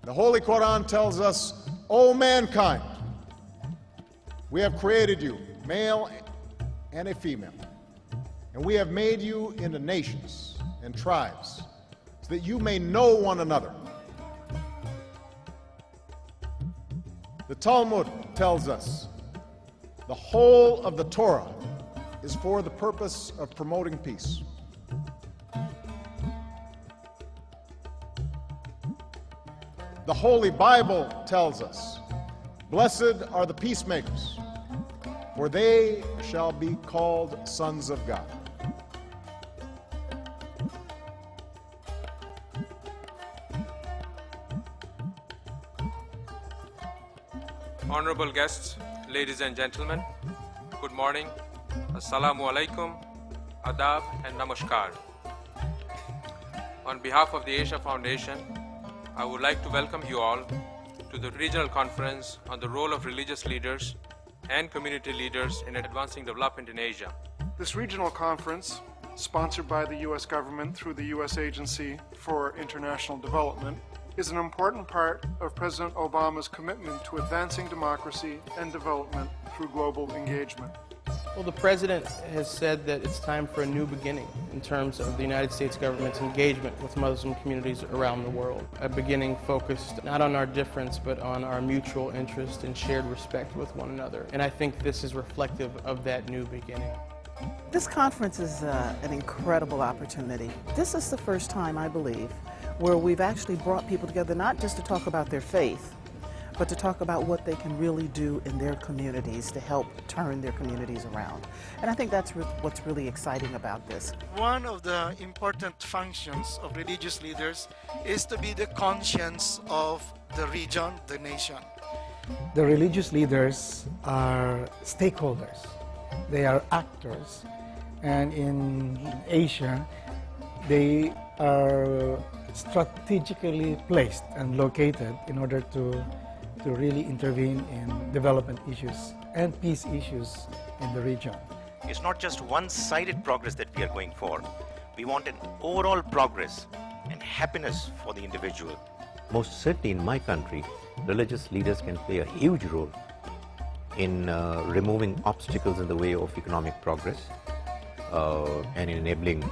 The Holy Quran tells us, O mankind, we have created you, male and a female, and we have made you into nations and tribes so that you may know one another. The Talmud tells us the whole of the Torah is for the purpose of promoting peace. The Holy Bible tells us, blessed are the peacemakers, for they shall be called sons of God. Honorable guests, ladies and gentlemen, good morning, assalamu alaikum, adab and namaskar. On behalf of the Asia Foundation, I would like to welcome you all to the regional conference on the role of religious leaders and community leaders in advancing development in Asia. This regional conference, sponsored by the U.S. government through the U.S. Agency for International Development, is an important part of President Obama's commitment to advancing democracy and development through global engagement. Well, the President has said that it's time for a new beginning in terms of the United States government's engagement with Muslim communities around the world. A beginning focused not on our difference, but on our mutual interest and shared respect with one another. And I think this is reflective of that new beginning. This conference is an incredible opportunity. This is the first time, I believe, where we've actually brought people together not just to talk about their faith, but to talk about what they can really do in their communities to help turn their communities around. And I think that's what's really exciting about this. One of the important functions of religious leaders is to be the conscience of the region, the nation. The religious leaders are stakeholders. They are actors. And in Asia, they are strategically placed and located in order to really intervene in development issues and peace issues in the region. It's not just one-sided progress that we are going for. We want an overall progress and happiness for the individual. Most certainly in my country, religious leaders can play a huge role in removing obstacles in the way of economic progress and in enabling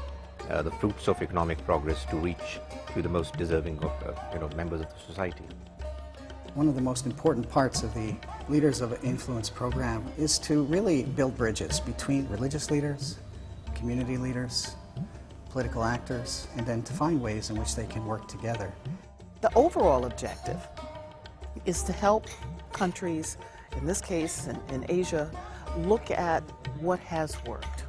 the fruits of economic progress to reach to the most deserving of members of the society. One of the most important parts of the Leaders of Influence program is to really build bridges between religious leaders, community leaders, political actors, and then to find ways in which they can work together. The overall objective is to help countries, in this case in Asia, look at what has worked.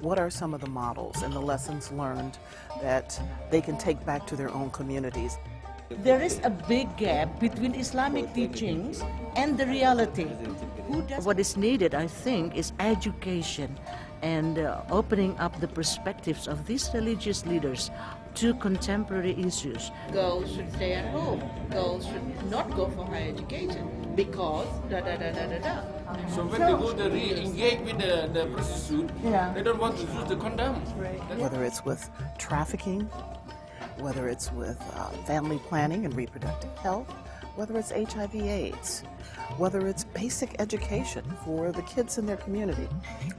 What are some of the models and the lessons learned that they can take back to their own communities? There is a big gap between Islamic teachings and the reality. What is needed, I think, is education and opening up the perspectives of these religious leaders to contemporary issues. Girls should stay at home. Girls should not go for higher education because da-da-da-da-da-da. So when they go to re-engage with the prostitute, they don't want to use the condom. Whether it's with trafficking, whether it's with family planning and reproductive health, whether it's HIV/AIDS, whether it's basic education for the kids in their community,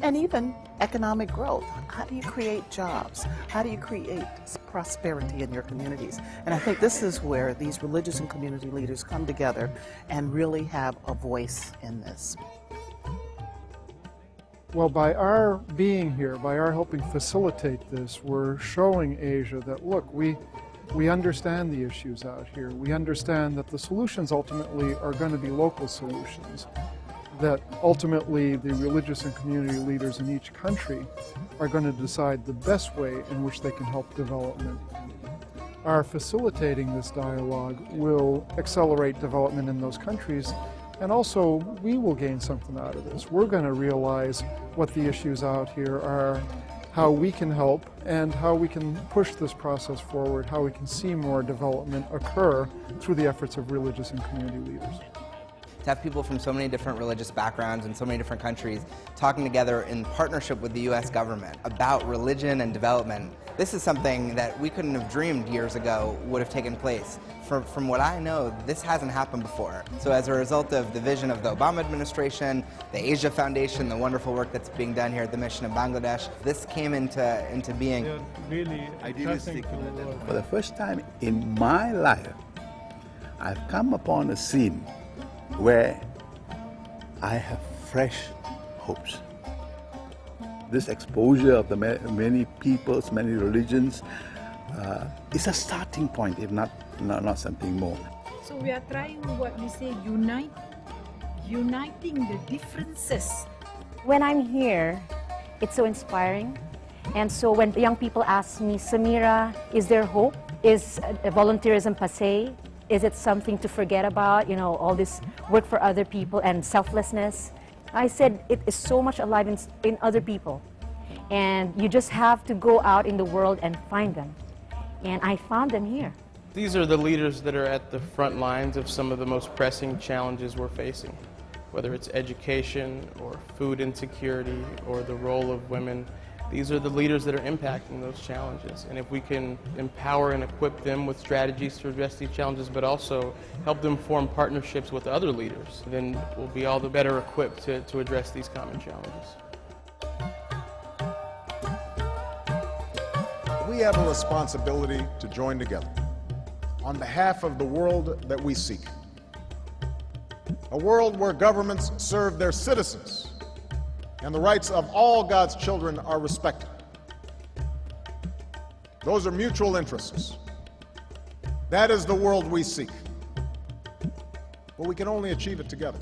and even economic growth. How do you create jobs? How do you create prosperity in your communities? And I think this is where these religious and community leaders come together and really have a voice in this. Well, by our being here, by our helping facilitate this, we're showing Asia that, look, we understand the issues out here. We understand that the solutions ultimately are going to be local solutions, that ultimately the religious and community leaders in each country are going to decide the best way in which they can help development. Our facilitating this dialogue will accelerate development in those countries, and also we will gain something out of this. We're going to realize what the issues out here are, how we can help, and how we can push this process forward, how we can see more development occur through the efforts of religious and community leaders. To have people from so many different religious backgrounds and so many different countries talking together in partnership with the U.S. government about religion and development, this is something that we couldn't have dreamed years ago would have taken place. From what I know, this hasn't happened before. So as a result of the vision of the Obama administration, the Asia Foundation, the wonderful work that's being done here at the mission in Bangladesh, this came into being. Really idealistic. For the first time in my life, I've come upon a scene where I have fresh hopes. This exposure of the many peoples, many religions, is a starting point, if not something more. So we are trying what we say, uniting the differences. When I'm here, it's so inspiring. And so when young people ask me, Samira, is there hope? Is volunteerism passé? Is it something to forget about? You know, all this work for other people and selflessness. I said it is so much alive in other people. And you just have to go out in the world and find them. And I found them here. These are the leaders that are at the front lines of some of the most pressing challenges we're facing, whether it's education or food insecurity or the role of women. These are the leaders that are impacting those challenges. And if we can empower and equip them with strategies to address these challenges, but also help them form partnerships with other leaders, then we'll be all the better equipped to address these common challenges. We have a responsibility to join together on behalf of the world that we seek. A world where governments serve their citizens and the rights of all God's children are respected. Those are mutual interests. That is the world we seek. But we can only achieve it together.